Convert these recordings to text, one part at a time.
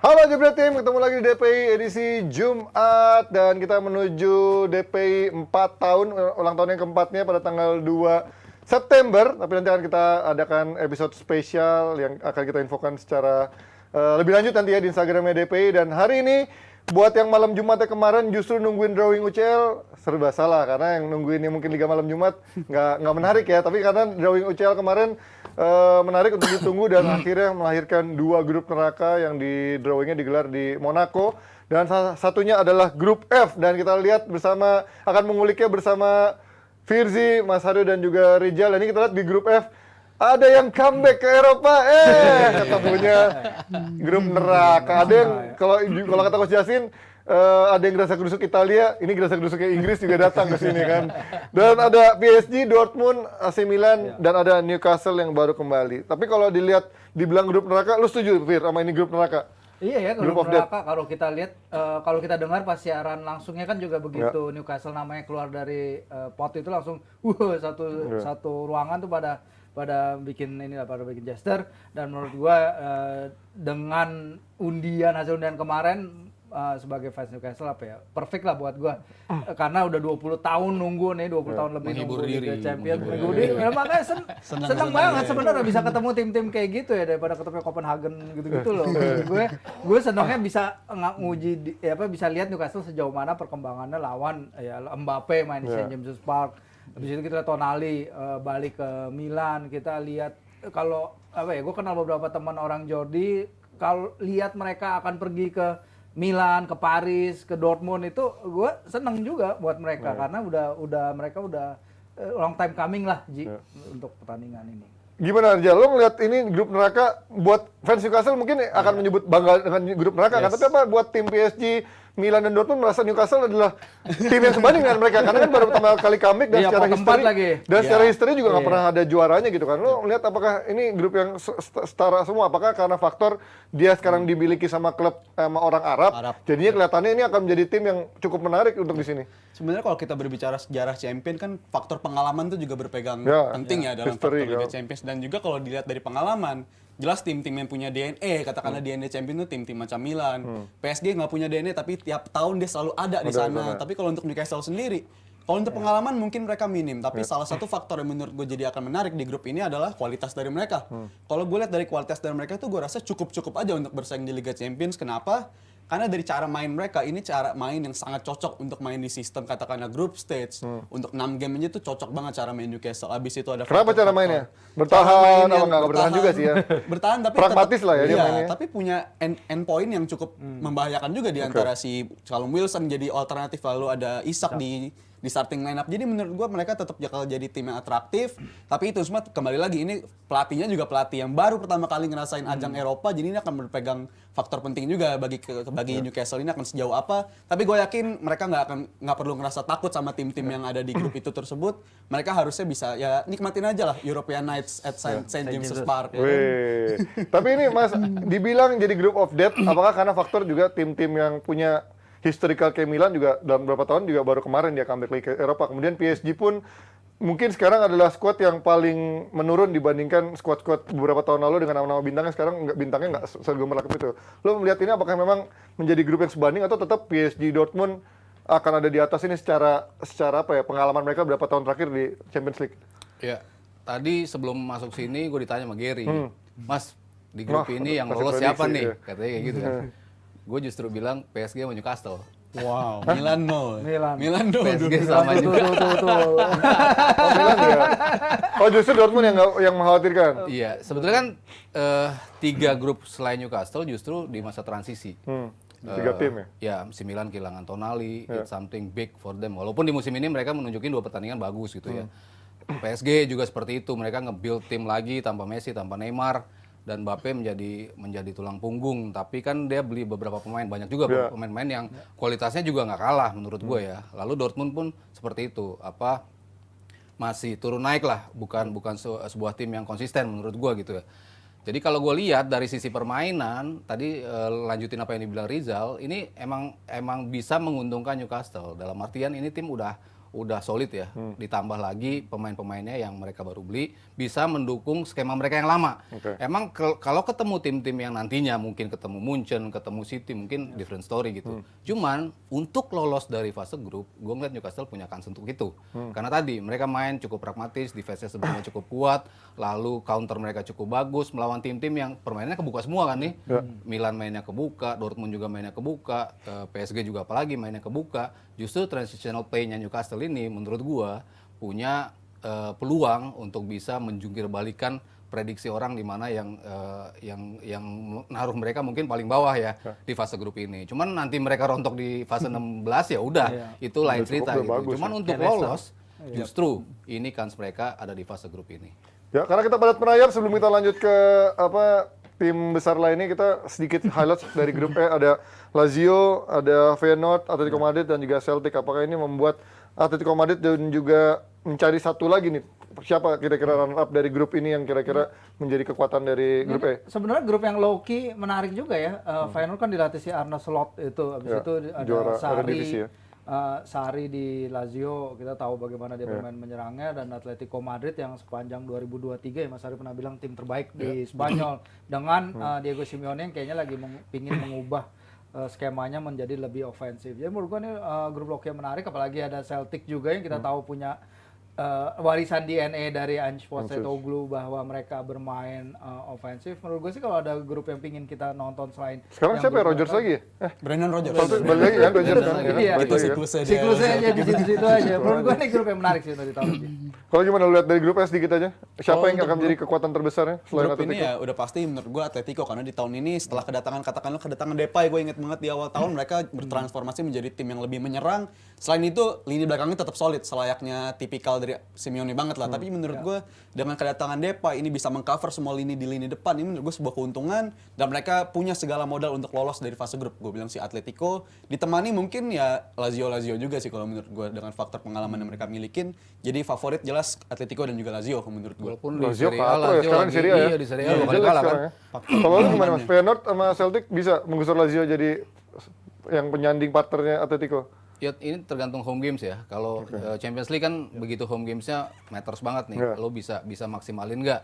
Halo Jebret Team, ketemu lagi di DPI edisi Jumat dan kita menuju DPI 4 tahun, ulang tahun yang keempatnya pada tanggal 2 September. Tapi nanti akan kita adakan episode spesial yang akan kita infokan secara lebih lanjut nanti ya di Instagramnya DPI. Dan hari ini buat yang malam Jumatnya kemarin justru nungguin drawing UCL serba salah, karena yang nungguinnya mungkin Liga Malam Jumat nggak menarik ya, tapi karena drawing UCL kemarin menarik untuk ditunggu dan akhirnya melahirkan dua grup neraka yang di drawingnya digelar di Monaco, dan satunya adalah grup F, dan kita lihat bersama, akan menguliknya bersama Firzi, Mas Hario dan juga Rizal. Dan ini kita lihat di grup F ada yang comeback ke Eropa, ketemunya grup neraka. Ada yang kalau kata Coach Jasin, ada yang gerasa-gerusuk Italia, ini gerasa-gerusuknya Inggris juga datang ke sini kan. Dan ada PSG, Dortmund, AC Milan, dan ada Newcastle yang baru kembali. Tapi kalau dilihat dibilang grup neraka, lu setuju Fir sama ini grup neraka? Iya ya, grup neraka kalau kita lihat, kalau kita dengar pas siaran langsungnya kan juga begitu Newcastle namanya keluar dari pot itu langsung satu ruangan tuh pada bikin gesture. Dan menurut gua dengan hasil undian kemarin, sebagai fans Newcastle perfect lah buat gua. Karena udah 20 tahun nunggu nih, 20 tahun lebih nunggu Liga Champions. Ya, makanya seneng banget sebenarnya bisa ketemu tim-tim kayak gitu ya, daripada ketemu Copenhagen gitu-gitu loh. Gue senangnya bisa nguji bisa lihat Newcastle sejauh mana perkembangannya lawan ya Mbappe main di St. James's Park. Habis itu kita lihat Tonali balik ke Milan. Kita lihat kalau gue kenal beberapa teman orang Jordi, kalau lihat mereka akan pergi ke Milan, ke Paris, ke Dortmund, itu gue seneng juga buat mereka karena mereka udah long time coming lah untuk pertandingan ini. Gimana Rizal, lo ngeliat ini grup neraka buat fans Newcastle mungkin akan menyebut bangga dengan grup neraka kan, tapi apa buat tim PSG, Milan dan Dortmund merasa Newcastle adalah tim yang sebanding dengan mereka karena kan baru pertama kali comeback dan secara history juga nggak pernah ada juaranya gitu kan. Lo ngeliat apakah ini grup yang setara semua? Apakah karena faktor dia sekarang dimiliki sama klub sama orang Arab. Jadinya kelihatannya ini akan menjadi tim yang cukup menarik untuk di sini. Sebenarnya kalau kita berbicara sejarah champion kan faktor pengalaman itu juga berpegang penting ya dalam faktor Liga Champions, dan juga kalau dilihat dari pengalaman jelas tim-tim yang punya DNA, katakanlah DNA champion itu tim-tim macam Milan, PSG nggak punya DNA tapi tiap tahun dia selalu ada di sana. Tapi kalau untuk Newcastle sendiri, kalau untuk pengalaman mungkin mereka minim, tapi salah satu faktor yang menurut gue jadi akan menarik di grup ini adalah kualitas dari mereka. Kalau gue lihat dari kualitas dari mereka itu gue rasa cukup-cukup aja untuk bersaing di Liga Champions. Kenapa? Karena dari cara main mereka, ini cara main yang sangat cocok untuk main di sistem katakanlah group stage. Untuk 6 game aja tuh cocok banget cara main Newcastle. Abis itu ada kenapa cara mainnya? Bertahan, nggak bertahan juga sih ya. Bertahan tapi pragmatis lah ya dia mainnya. Tapi punya end point yang cukup membahayakan juga di antara si Callum Wilson jadi alternatif, lalu ada Isak di starting lineup. Jadi menurut gua mereka tetap bakal jadi tim yang atraktif. Tapi itu semua kembali lagi, ini pelatihnya juga pelatih yang baru pertama kali ngerasain ajang Eropa. Jadi ini akan berpegang faktor penting juga bagi Newcastle ini akan sejauh apa. Tapi gue yakin mereka nggak perlu ngerasa takut sama tim-tim yang ada di grup itu tersebut. Mereka harusnya bisa ya nikmatin aja lah European Nights at St. James's Park. Tapi ini Mas dibilang jadi group of death, apakah karena faktor juga tim-tim yang punya historical kayak Milan juga dalam beberapa tahun juga baru kemarin dia comeback lagi ke Eropa. Kemudian PSG pun mungkin sekarang adalah squad yang paling menurun dibandingkan squad-squad beberapa tahun lalu dengan nama-nama bintangnya. Sekarang bintangnya nggak segemerlap itu. Lo melihat ini apakah memang menjadi grup yang sebanding atau tetap PSG Dortmund akan ada di atas ini secara pengalaman mereka berapa tahun terakhir di Champions League? Ya, tadi sebelum masuk sini gue ditanya sama Gary, Mas di grup ini yang lolos siapa nih? Katanya kayak gitu kan. Gue justru bilang PSG sama Newcastle. Wow, Milan no. PSG sama juga. Oh justru Dortmund yang mengkhawatirkan. Iya, sebetulnya kan 3 grup selain Newcastle justru di masa transisi. 3 tim ya? Ya, si Milan kehilangan Tonali, it's something big for them. Walaupun di musim ini mereka menunjukin 2 pertandingan bagus gitu ya. PSG juga seperti itu, mereka nge-build tim lagi tanpa Messi, tanpa Neymar. Dan Mbappe menjadi tulang punggung, tapi kan dia beli beberapa pemain, banyak juga pemain-pemain yang kualitasnya juga nggak kalah menurut gue ya. Lalu Dortmund pun seperti itu, masih turun naik lah, bukan sebuah tim yang konsisten menurut gue gitu ya. Jadi kalau gue lihat dari sisi permainan, tadi lanjutin apa yang dibilang Rizal, ini emang bisa menguntungkan Newcastle. Dalam artian ini tim udah udah solid ya. Ditambah lagi pemain-pemainnya yang mereka baru beli bisa mendukung skema mereka yang lama. Emang kalau ketemu tim-tim yang nantinya mungkin ketemu Munchen, ketemu City mungkin different story gitu. Cuman untuk lolos dari fase grup, gue ngeliat Newcastle punya kans untuk itu. Karena tadi mereka main cukup pragmatis, defense-nya sebenarnya cukup kuat, lalu counter mereka cukup bagus melawan tim-tim yang permainannya kebuka semua kan nih. Milan mainnya kebuka, Dortmund juga mainnya kebuka, PSG juga apalagi mainnya kebuka. Justru transitional play-nya Newcastle ini menurut gua punya peluang untuk bisa menjungkir balikan prediksi orang di mana yang naruh mereka mungkin paling bawah ya di fase grup ini. Cuman nanti mereka rontok di fase 16 ya udah itu lain cerita gitu. Cuman untuk lolos justru ini kans mereka ada di fase grup ini. Ya, karena kita padat merayap sebelum kita lanjut ke tim besar lainnya, kita sedikit highlight dari grup E. Ada Lazio, ada Feyenoord, Atletico Madrid, dan juga Celtic. Apakah ini membuat Atletico Madrid dan juga mencari satu lagi nih, siapa kira-kira runner up dari grup ini yang kira-kira menjadi kekuatan dari grup E? Sebenarnya grup yang low key menarik juga ya. Feyenoord kan dilatih si Arne Slot itu, habis itu ada juara Sarri, divisi ya. Sarri di Lazio, kita tahu bagaimana dia bermain menyerangnya, dan Atletico Madrid yang sepanjang 2023 ya Mas Sarri pernah bilang tim terbaik di Spanyol dengan Diego Simeone yang kayaknya lagi pingin mengubah skemanya menjadi lebih ofensif. Jadi menurut gua ini grup low key yang menarik, apalagi ada Celtic juga yang kita tahu punya warisan DNA dari Ange Postecoglou bahwa mereka bermain ofensif. Menurut gue sih kalau ada grup yang pingin kita nonton selain sekarang siapa ya? Rodgers lagi ya? Brendan Rodgers. Balik lagi kan Rodgers kan? Iya. Itu siklusnya dia. Siklusnya aja di situ aja. Menurut gue ini grup yang menarik sih untuk ditahun ini. Kalau gimana lu lihat dari grup E sedikit aja? Siapa yang akan menjadi kekuatan terbesarnya selain Grup Atletico? ini ya udah pasti menurut gue Atletico, karena di tahun ini setelah katakanlah kedatangan Depay, gue inget banget di awal tahun mereka bertransformasi menjadi tim yang lebih menyerang. Selain itu lini belakangnya tetap solid selayaknya tipikal dari Simeone banget lah. Tapi menurut gue dengan kedatangan Depay ini bisa mengcover semua lini di lini depan. Ini menurut gue sebuah keuntungan, dan mereka punya segala modal untuk lolos dari fase grup. Gue bilang si Atletico ditemani mungkin ya Lazio juga sih kalau menurut gue dengan faktor pengalaman yang mereka milikin. Jadi favorit jelas Atletico dan juga Lazio menurut gue. Walaupun di Lazio Serie A, kalah ya, sekarang di Serie A ya. Iya, di Serie A dua kali Jelek kalah kan. sekarang ya. Kalau lu gimana Mas? Feyenoord sama Celtic bisa menggusur Lazio jadi yang penyanding partnernya Atletico? Ya ini tergantung home games ya. Kalau Champions League kan begitu home gamesnya matters banget nih. Lo bisa maksimalin nggak?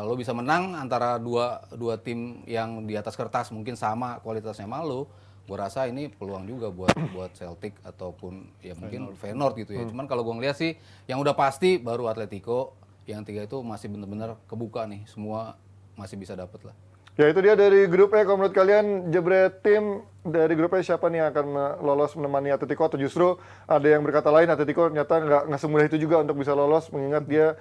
Lo bisa menang antara dua tim yang di atas kertas mungkin sama kualitasnya sama lo. Gue rasa ini peluang juga buat Celtic ataupun ya mungkin Feyenoord gitu ya. Cuman kalau gue ngeliat sih yang udah pasti baru Atletico, yang tiga itu masih bener-bener kebuka nih. Semua masih bisa dapet lah. Ya itu dia dari grup E. Kalau menurut kalian jebret tim dari grup E siapa nih yang akan lolos menemani Atletico, atau justru ada yang berkata lain Atletico ternyata nggak semudah itu juga untuk bisa lolos, mengingat dia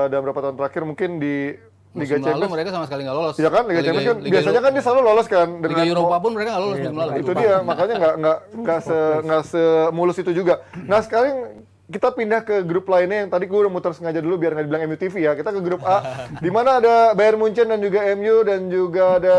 dalam beberapa tahun terakhir mungkin di Liga Musim lalu Champions mereka sama sekali nggak lolos. Iya kan, Liga Champions kan biasanya kan dia selalu lolos kan. Liga Eropa pun mereka nggak lolos musim lalu. Itu dia, makanya nggak semulus itu juga. Nah sekarang kita pindah ke grup lainnya yang tadi gue udah muter sengaja dulu biar nggak dibilang MU TV ya. Kita ke grup A, di mana ada Bayern Munchen dan juga MU dan juga ada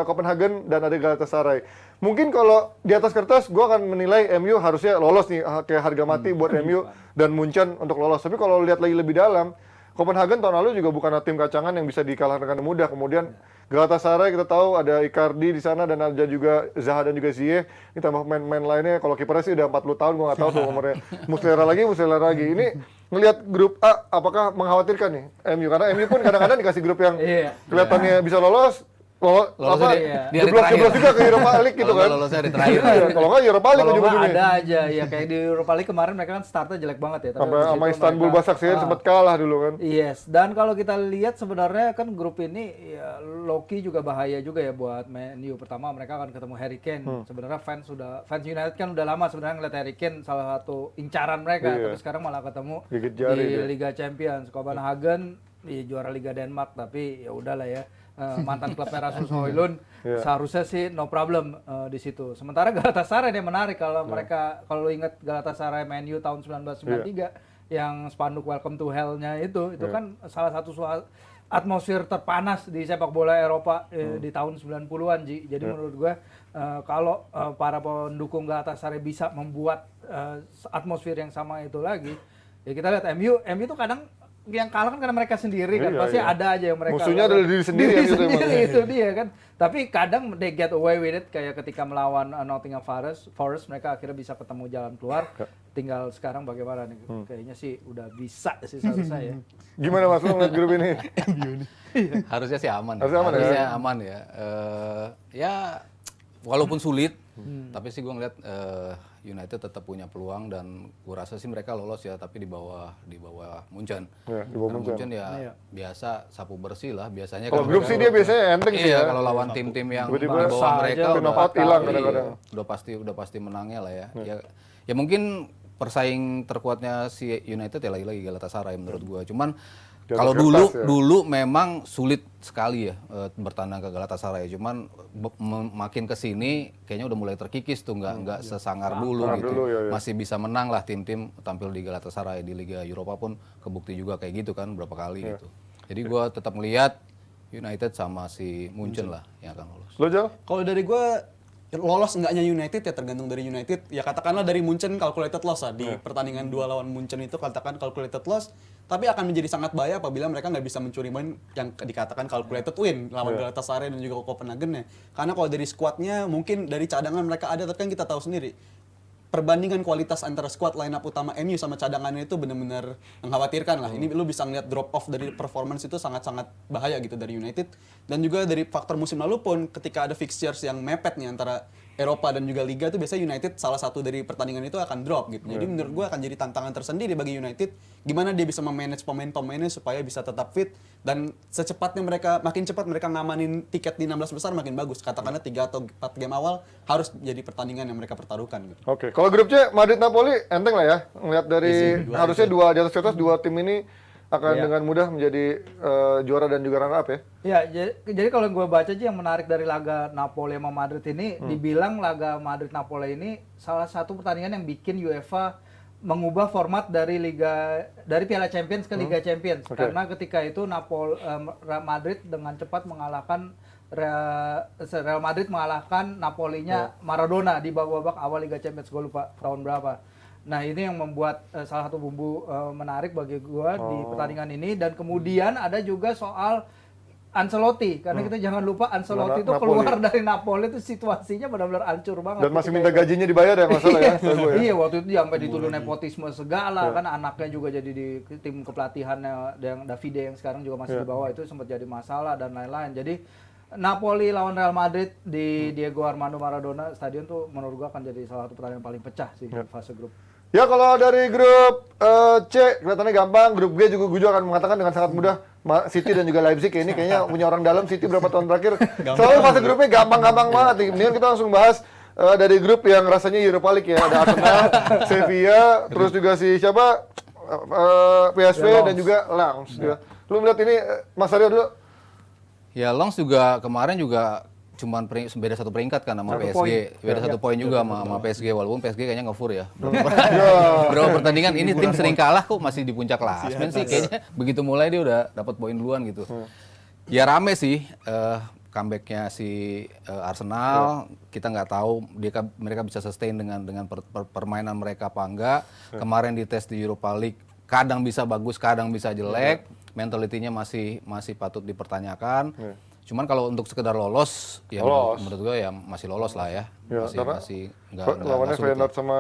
Copenhagen dan ada Galatasaray. Mungkin kalau di atas kertas gue akan menilai MU harusnya lolos nih, kayak harga mati buat MU dan Munchen untuk lolos. Tapi kalau lihat lagi lebih dalam, Copenhagen tahun lalu juga bukan tim kacangan yang bisa dikalahkan dengan mudah. Kemudian Galatasaray kita tahu ada Icardi di sana dan ada juga Zaha dan juga Ziyech. Ditambah pemain-pemain lainnya. Kalau kipernya sih udah 40 tahun, gue nggak tahu tuh umurnya. Muslera lagi. Ini ngelihat grup A, apakah mengkhawatirkan nih MU? Karena MU pun kadang-kadang dikasih grup yang kelihatannya bisa lolos di hari terakhir. Jeblos juga ke Europa League gitu kan. Lolosnya hari terakhir. Kalau nggak Europa League Kalau ujung-ujungnya. nggak ada aja, ya kayak di Europa League kemarin mereka kan startnya jelek banget ya. Sampai sama Istanbul Basaksehir sempat kalah dulu kan. Yes, dan kalau kita lihat sebenarnya kan grup ini ya, Loki juga bahaya juga ya buat Man U. Pertama mereka akan ketemu Harry Kane. Sebenarnya fans United kan udah lama sebenarnya ngeliat Harry Kane salah satu incaran mereka, tapi sekarang malah ketemu di Liga Champions. Copenhagen di juara Liga Denmark, tapi ya udahlah ya. Mantan klub Rasmus Højlund seharusnya sih no problem di situ. Sementara Galatasaray dia menarik kalau mereka, kalau ingat Galatasaray Man U tahun 1993 yang spanduk Welcome to Hell-nya itu kan salah satu atmosfer terpanas di sepak bola Eropa di tahun 90-an Ji. Jadi menurut gue kalau para pendukung Galatasaray bisa membuat atmosfer yang sama itu lagi, ya kita lihat MU itu kadang yang kalah kan karena mereka sendiri kan. Iya, Pasti iya. ada aja yang mereka Musuhnya lawan. adalah diri sendiri yang gitu emang. Itu dia kan. Tapi kadang they get away with it, kayak ketika melawan Nottingham Forest mereka akhirnya bisa ketemu jalan keluar. Tinggal sekarang bagaimana nih? Kayaknya sih udah bisa sih seharusnya ya. Gimana Mas lo ngeliat grup ini? Harusnya sih aman. Harusnya aman ya? Harusnya aman ya. Ya walaupun sulit, tapi sih gue ngeliat United tetap punya peluang dan gue rasa sih mereka lolos ya, tapi di bawah Munchen. Ya, di bawah Karena Munchen. Munchen ya biasa sapu bersih lah biasanya. Kalau kan grup mereka- sih dia biasanya enteng sih Iya, ya. kalau lawan tim-tim yang di Tiba-tiba bawah saja mereka udah knockout hilang kadang-kadang. udah pasti menangnya lah ya. Ya mungkin persaing terkuatnya si United ya lagi-lagi Galatasaray menurut gua. Cuman Di atas kalau kertas ya. dulu memang sulit sekali ya bertandang ke Galatasaray. Cuman makin ke sini kayaknya udah mulai terkikis tuh, nggak sesangar dulu gitu. dulu, ya. Masih bisa menang lah tim-tim tampil di Galatasaray, di Liga Eropa pun kebukti juga kayak gitu kan berapa kali gitu. Jadi gua tetap melihat United sama si Munchen lah yang akan lolos. Lo Jal? Kalau dari gue lolos enggaknya United ya tergantung dari United. Ya katakanlah dari Munchen calculated loss lah di pertandingan 2 lawan Munchen itu katakan calculated loss, tapi akan menjadi sangat bahaya apabila mereka nggak bisa mencuri poin yang dikatakan calculated win lawan Galatasaray dan juga Copenhagen ya. Karena kalau dari skuadnya mungkin dari cadangan mereka ada, tapi kan kita tahu sendiri perbandingan kualitas antara squad line up utama MU sama cadangannya itu benar-benar mengkhawatirkan lah. Ini lu bisa ngeliat drop off dari performance itu sangat-sangat bahaya gitu dari United. Dan juga dari faktor musim lalu pun ketika ada fixtures yang mepet nih antara Eropa dan juga Liga itu biasanya United salah satu dari pertandingan itu akan drop gitu. Jadi menurut gua akan jadi tantangan tersendiri bagi United gimana dia bisa memanage pemain-pemainnya supaya bisa tetap fit dan secepatnya mereka makin cepat mereka ngamanin tiket di 16 besar makin bagus. Katakanlah 3 atau 4 game awal harus jadi pertandingan yang mereka pertaruhkan gitu. Oke, kalau grup C Madrid Napoli enteng lah ya. Ngeliat dari harusnya dua di atas kertas dua tim ini akan dengan mudah menjadi juara dan juga runner up ya. Ya, jadi kalau gue baca aja yang menarik dari laga Napoli sama Madrid ini, dibilang laga Madrid-Napoli ini salah satu pertandingan yang bikin UEFA mengubah format dari Piala Champions ke Liga Champions. Karena ketika itu Madrid dengan cepat mengalahkan Real Madrid mengalahkan Napolinya Maradona di babak awal Liga Champions, gue lupa tahun berapa. Nah ini yang membuat salah satu bumbu menarik bagi gua di pertandingan ini. Dan kemudian ada juga soal Ancelotti, karena kita jangan lupa Ancelotti itu keluar dari Napoli itu situasinya benar-benar hancur banget. Dan masih minta gajinya dibayar ya masalah ya. Iya, waktu itu sampai dituduh nepotisme segala kan, anaknya juga jadi di tim kepelatihannya yang Davide yang sekarang juga masih di bawah itu sempat jadi masalah dan lain-lain. Jadi Napoli lawan Real Madrid di Diego Armando Maradona Stadion tuh menurut gua akan jadi salah satu pertandingan paling pecah sih di fase grup. Ya kalau dari grup C kelihatannya gampang, grup G juga gue juga akan mengatakan dengan sangat mudah City dan juga Leipzig ini kayaknya punya orang dalam City berapa tahun terakhir. Soalnya fase grupnya gampang-gampang banget nih. Mendingan kita langsung bahas dari grup yang rasanya Europa League ya. Ada Arsenal, Sevilla, terus juga si siapa PSV dan juga Lens. Ya. Lu melihat ini Mas Aryo dulu? Ya Lens juga kemarin juga cuman beda satu peringkat kan sama PSG. Beda satu poin juga sama PSG, walaupun PSG kayaknya ngefur ya. Berapa pertandingan ini tim sering kalah kok masih di puncak klasmen sih kayaknya. Begitu mulai dia udah dapat poin duluan gitu. Ya rame sih comeback-nya si Arsenal. Kita nggak tahu mereka bisa sustain dengan permainan mereka apa enggak. Kemarin di tes di Europa League kadang bisa bagus, kadang bisa jelek. Mentalitinya masih patut dipertanyakan. Cuman kalau untuk sekedar lolos, ya menurut gue ya masih lolos lah ya. Masih nggak lawannya sulit Feyenoord sama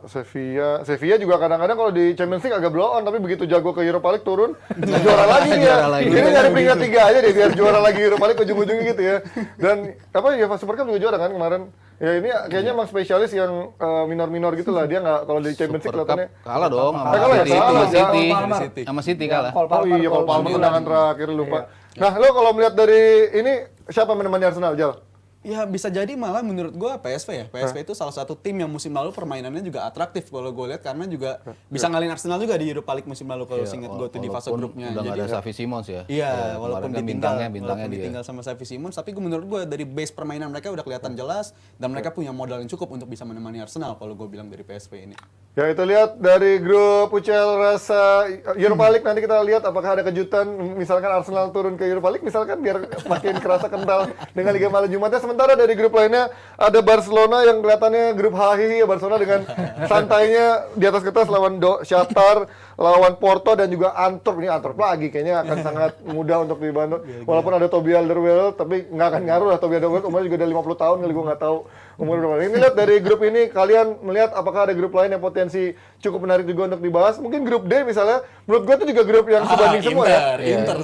Sevilla. Sevilla juga kadang-kadang kalau di Champions League agak blow on, tapi begitu jago ke Europa League turun, juara lagi dia. Ini nyari peringkat 3 aja deh biar juara lagi Europa League ujung-ujungnya gitu ya. Dan apa ya Super Cup juga juara kan kemarin. Ya ini kayaknya emang spesialis yang minor-minor gitu lah. Dia nggak kalau di Champions League kelihatannya kalah dong sama kalah ya? City, Kalah, sama City kalah. Oh iya, Cole Palmer tendangan terakhir lupa. Nah, lo kalau melihat dari ini siapa menemani Arsenal, Jal? Ya bisa jadi malah menurut gua PSV ya. PSV itu salah satu tim yang musim lalu permainannya juga atraktif kalau gue lihat karena juga bisa ngalahin Arsenal juga di Europa League musim lalu kalau ingat gue tuh di fase grupnya. Udah nggak ada Xavi Simons ya. Iya, walaupun kan ditinggal bintangnya dia. ditinggal sama Xavi Simons, tapi menurut gue dari base permainan mereka udah kelihatan jelas dan mereka punya modal yang cukup untuk bisa menemani Arsenal kalau gue bilang dari PSV ini. Ya itu lihat dari grup UCL rasa Europa League, nanti kita lihat apakah ada kejutan misalkan Arsenal turun ke Europa League misalkan biar makin kerasa kental dengan Liga Malam Jumatnya. Sementara dari grup lainnya ada Barcelona yang kelihatannya grup hahihi ya, Barcelona dengan santainya di atas kertas lawan Shakhtar, lawan Porto dan juga Antwerp. Ini Antwerp lagi kayaknya akan sangat mudah untuk dibantu. Walaupun ada Toby Alderweireld tapi nggak akan ngaruh lah. Toby Alderweireld umurnya juga udah 50 tahun kali, gue nggak tahu umur berapa. Ini lihat dari grup ini, kalian melihat apakah ada grup lain yang potensi cukup menarik juga untuk dibahas? Mungkin grup D misalnya, menurut gue itu juga grup yang sebanding semua ya. Inter,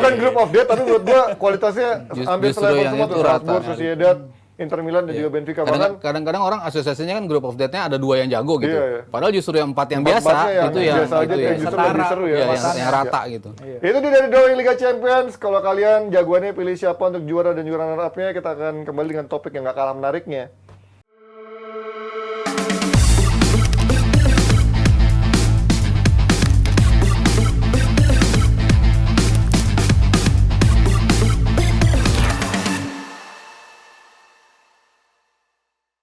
Bukan grup of death, tapi menurut gue kualitasnya hampir Justru selevel yang semua itu tuh. rata. Salzburg, Sociedad, Inter Milan dan juga Benfica. Bahkan Kadang-kadang orang asosiasinya kan group of death-nya ada 2 yang jago gitu. Iya, iya. Padahal justru yang 4 yang biasa Empatnya itu yang biasa aja, itu yang justru lebih seru ya. Iya, Makanya. yang rata gitu. Itu dia dari drawing Liga Champions. Kalau kalian jagoannya pilih siapa untuk juara dan juga runner up-nya, kita akan kembali dengan topik yang gak kalah menariknya